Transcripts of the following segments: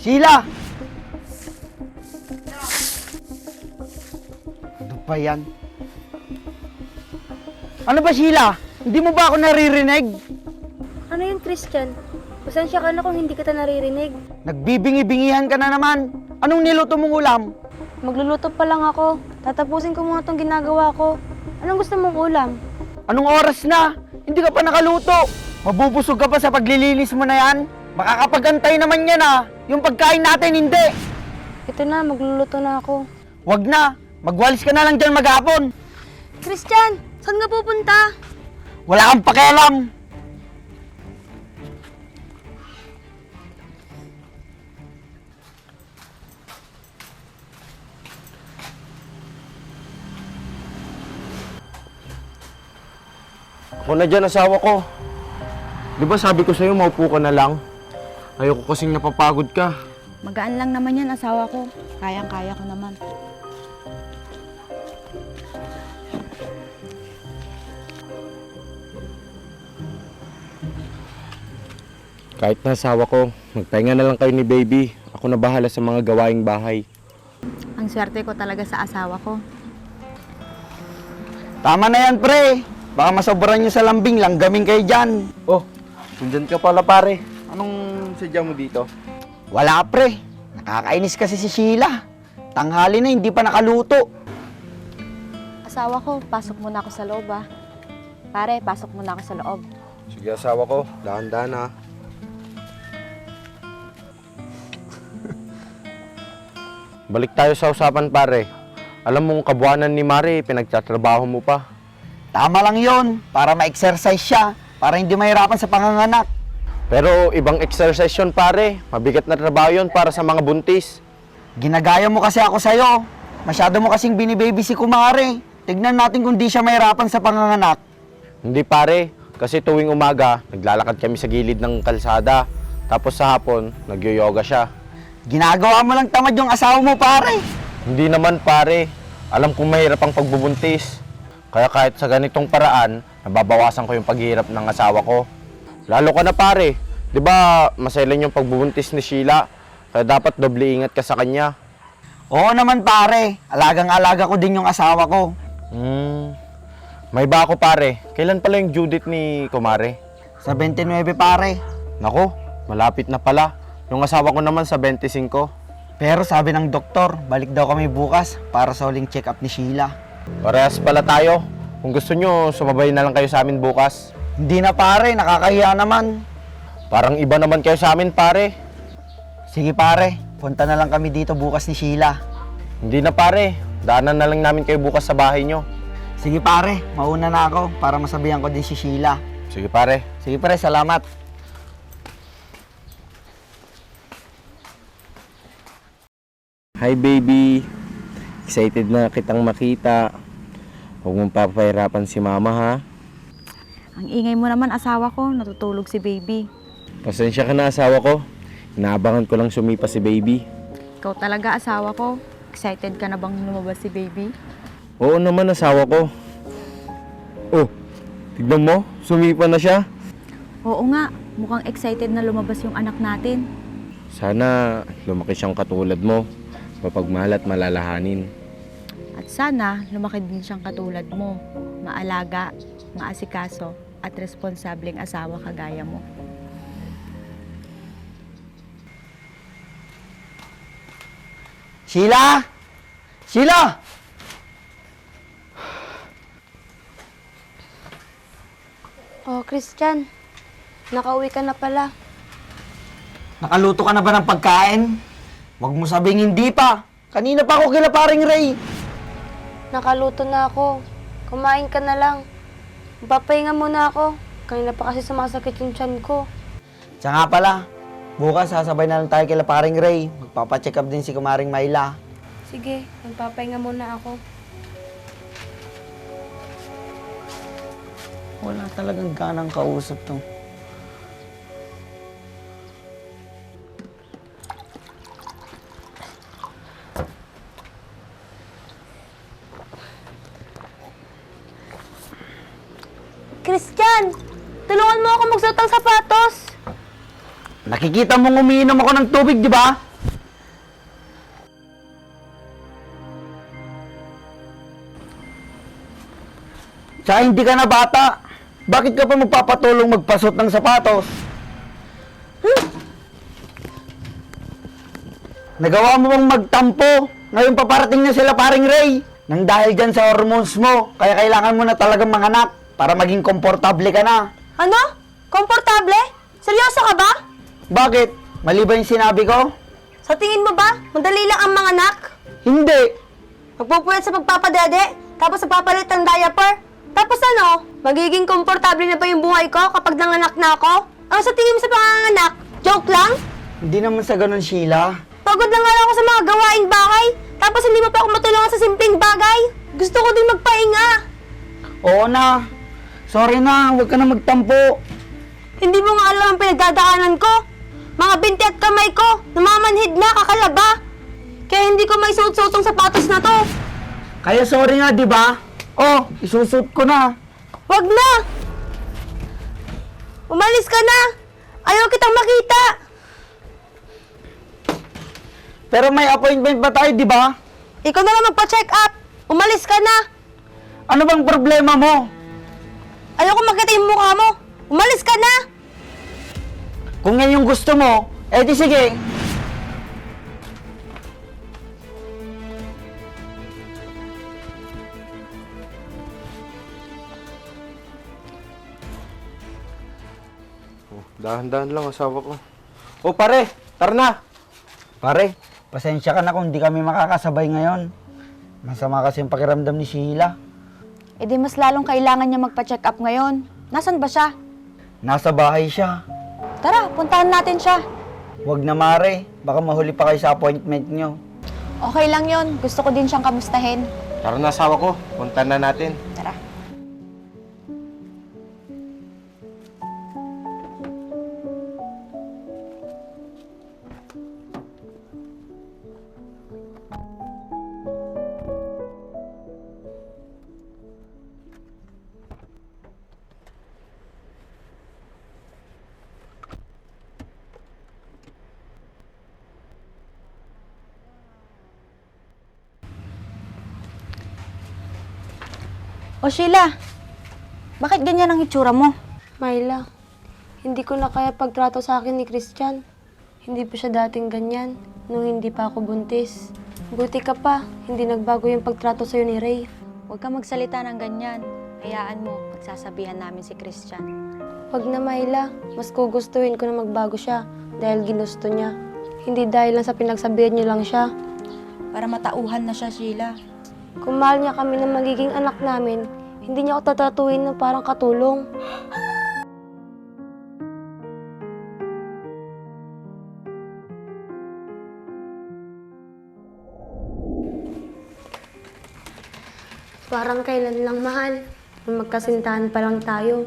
Sheila! Ano ba yan? Ano ba, Sheila? Hindi mo ba ako naririnig? Ano yun, Christian? Pasensya ka na kung hindi kita naririnig. Nagbibingi-bingihan ka na naman. Anong niluto mong ulam? Magluluto pa lang ako. Tatapusin ko muna itong ginagawa ko. Anong gusto mong ulam? Anong oras na? Hindi ka pa nakaluto. Mabubusog ka pa sa paglilinis mo na yan? Makakapagantay naman yan ah. Yung pagkain natin hindi. Ito na, magluluto na ako. Wag na. Magwalis ka na lang dyan maghapon. Christian, saan ka pupunta? Wala kang pakialam. Ako na dyan, asawa ko. Di ba sabi ko sa'yo, maupo ka na lang? Ayoko kasing napapagod ka. Magaan lang naman yan, asawa ko. Kayang-kaya ko naman. Kahit na asawa ko, magpahinga na lang kayo ni baby. Ako na bahala sa mga gawaing bahay. Ang swerte ko talaga sa asawa ko. Tama na yan, pre. Baka masobran nyo sa lambing, langgaming kayo dyan. Oh, nandyan ka pala pare. Anong sadya mo dito? Wala, pre. Nakakainis kasi si Sheila. Tanghali na, hindi pa nakaluto. Asawa ko, pasok muna ako sa loob ah. Pare, pasok muna ako sa loob. Sige asawa ko, dahan-dahan ha. Balik tayo sa usapan pare. Alam mong kabuanan ni Mari, pinagtatrabaho mo pa. Tama lang yon para ma-exercise siya, para hindi mahirapan sa panganganak. Pero ibang exercise yun pare. Mabigat na trabaho yun para sa mga buntis. Ginagaya mo kasi ako sa'yo. Masyado mo kasing binibaby si Kumare. Tignan natin kung di siya mahirapan sa panganganak. Hindi pare, kasi tuwing umaga, naglalakad kami sa gilid ng kalsada. Tapos sa hapon, nagyo-yoga siya. Ginagawa mo lang tamad yung asawa mo, pare. Hindi naman pare, alam kong mahirap ang pagbubuntis. Kaya kahit sa ganitong paraan, nababawasan ko yung paghihirap ng asawa ko. Lalo ka na pare, di ba maselan yung pagbubuntis ni Sheila? Kaya dapat doble ingat ka sa kanya. Oo naman, pare. Alagang-alaga ko din yung asawa ko. May ba ako pare? Kailan pala yung due date ni Kumare? Sa 29, pare. Nako, malapit na pala. Yung asawa ko naman sa 25. Pero sabi ng doktor, balik daw kami bukas para sa huling check-up ni Sheila. Parehas pala tayo. Kung gusto nyo, sumabay na lang kayo sa amin bukas. Hindi na, pare. Nakakahiya naman. Parang iba naman kayo sa amin pare. Sige, pare. Punta na lang kami dito bukas ni Sheila. Hindi na pare. Daanan na lang namin kayo bukas sa bahay nyo. Sige, pare. Mauna na ako para masabihan ko din si Sheila. Sige pare. Sige, pare. Salamat. Hi baby. Excited na kitang makita. Huwag mong papahirapan si mama ha. Ang ingay mo naman, asawa ko. Natutulog si baby. Pasensya ka na asawa ko. Inaabangan ko lang sumipa si baby. Ikaw talaga, asawa ko. Excited ka na bang lumabas si baby? Oo naman asawa ko. Oh, tignan mo. Sumipa na siya. Oo nga, mukhang excited na lumabas yung anak natin. Sana lumaki siyang katulad mo. Mapagmahal at malalahanin. At sana, lumaki din siyang katulad mo. Maalaga, maasikaso, at responsableng asawa kagaya mo. Sheila! Sheila! Oh, Christian. Nakauwi ka na pala. Nakaluto ka na ba ng pagkain? Huwag mo sabing hindi pa. Kanina pa ako kila paring Ray. Nakaluto na ako. Kumain ka na lang. Papahinga muna ako. Kanina pa kasi sumasakit yung tiyan ko. Siya nga pala, bukas sasabay na lang tayo kila paring Ray. Magpapacheck up din si Kumaring Myla. Sige, magpapahinga muna ako. Wala talagang ganang kausap to. Christian! Tulungan mo ako magsuot ng sapatos! Nakikita mong umiinom ako ng tubig, di ba? Tsaka hindi ka na bata. Bakit ka pa magpapatulong magpasot ng sapatos? Nagawa mo bang magtampo? Ngayon paparating na sila paring Ray. Nang dahil dyan sa hormones mo, kaya kailangan mo na talagang manganak para maging komportable ka na. Ano? Komportable? Seryoso ka ba? Bakit? Mali ba yung sinabi ko? Sa tingin mo ba, madali lang ang mga anak? Hindi. Magpupuyat sa pagpapadede, tapos sa papalit ng diaper. Tapos ano, magiging komportable na ba yung buhay ko kapag nanganak na ako? Ang sa tingin mo sa panganganak? Joke lang? Hindi naman sa ganun, Sheila. Pagod na nga lang ako sa mga gawaing bahay, tapos hindi mo pa ako matulungan sa simpleng bagay. Gusto ko din magpahinga. Oo na. Sorry na, huwag ka na magtampo. Hindi mo nga alam ang pinagdadaanan ko. Mga binti at kamay ko, namamanhid na, kakalaba. Kaya hindi ko maisuot-suot ang sapatos na to. Kaya sorry nga, di ba? Oh, isusut ko na. Wag na! Umalis ka na! Ayaw kitang makita! Pero may appointment ba tayo, di ba? Ikaw na lang magpa-check up! Umalis ka na! Ano bang problema mo? Ayoko makita yung mukha mo! Umalis ka na! Kung yan yung gusto mo, edi sige. Dahan-dahan lang asawa ko. O pare, tara na. Pare, pasensya ka na kung di kami makakasabay ngayon. Masama kasi yung pakiramdam ni Sheila. E di mas lalong kailangan niya magpa-check up ngayon. Nasaan ba siya? Nasa bahay siya. Tara, puntahan natin siya. Huwag na, Mare. Baka mahuli pa kayo sa appointment nyo. Okay lang yon. Gusto ko din siyang kamustahin. Tara na asawa ko, punta na natin. Tara. O Sheila, bakit ganyan ang itsura mo? Myla, hindi ko na kaya pagtrato sa akin ni Christian. Hindi pa siya dating ganyan nung hindi pa ako buntis. Buti ka pa, hindi nagbago yung pagtrato sa'yo ni Ray. Huwag kang magsalita ng ganyan. Hayaan mo, pagsasabihan namin si Christian. Wag na, Myla. Mas gugustuhin ko na magbago siya dahil ginusto niya. Hindi dahil lang sa pinagsabihan niyo lang siya. Para matauhan na siya, Sheila. Kung mahal niya kami na magiging anak namin, hindi niya ako tatratuhin na parang katulong. Parang kailan lang mahal, nung magkasintahan pa lang tayo.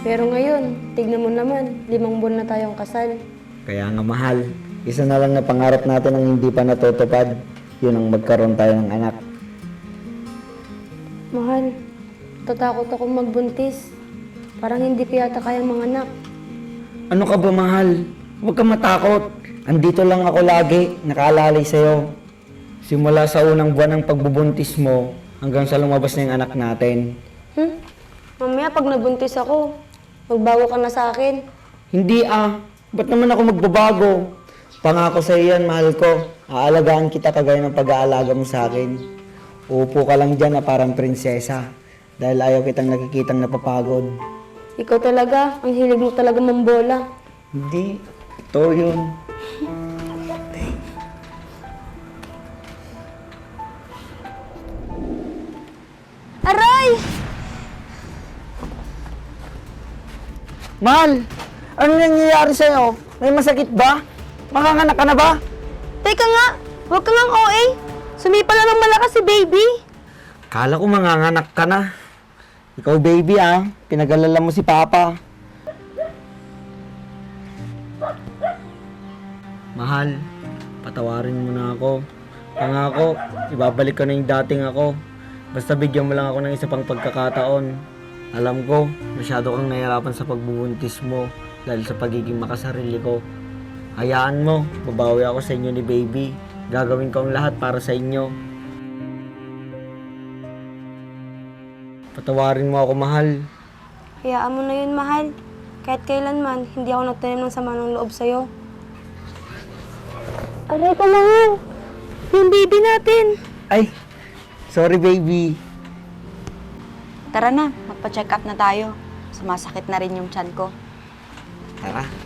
Pero ngayon, tignan mo naman, 5 buwan na tayong kasal. Kaya nga, mahal. Isa na lang na pangarap natin ang hindi pa natutupad. Yun ang magkaroon tayo ng anak. Mahal, tatakot akong magbuntis. Parang hindi ko yata kayang manganak. Ano ka ba, mahal? Huwag ka matakot. Andito lang ako lagi, nakaalalay sa'yo. Simula sa unang buwan ng pagbubuntis mo, hanggang sa lumabas na yung anak natin. Mamaya pag nabuntis ako, magbago ka na sa akin. Hindi ba't naman ako magbabago? Pangako sa iyo yan, mahal ko. Aalagaan kita kagaya ng pag-aalaga mo sa akin. Uupo ka lang dyan na parang prinsesa. Dahil ayaw kitang nakikitang napapagod. Ikaw talaga, ang hilig mo talaga mambola. Hindi. Ito yun. Aray! Mahal! Ano nangyayari sa'yo? May masakit ba? Makanganak ka na ba? Teka nga, huwag ka ngang OA. Sumipa lang ng malakas si baby. Kala ko manganganak ka na. Ikaw, baby, pinag-alala mo si Papa. Mahal, patawarin mo na ako. Pangako, ibabalik ko na yung dating ako. Basta bigyan mo lang ako ng isa pang pagkakataon. Alam ko, masyado kang nahihirapan sa pagbubuntis mo dahil sa pagiging makasarili ko. Hayaan mo, babawi ako sa inyo ni baby. Gagawin ko ang lahat para sa inyo. Patawarin mo ako, mahal. Hayaan mo na yun, mahal. Kahit kailanman, hindi ako nagtanim ng sama ng loob sa'yo. Aray ko, mahal. Yung baby natin. Ay, sorry baby. Tara na, magpa-check up na tayo. Sumasakit na rin yung tiyan ko. Tara.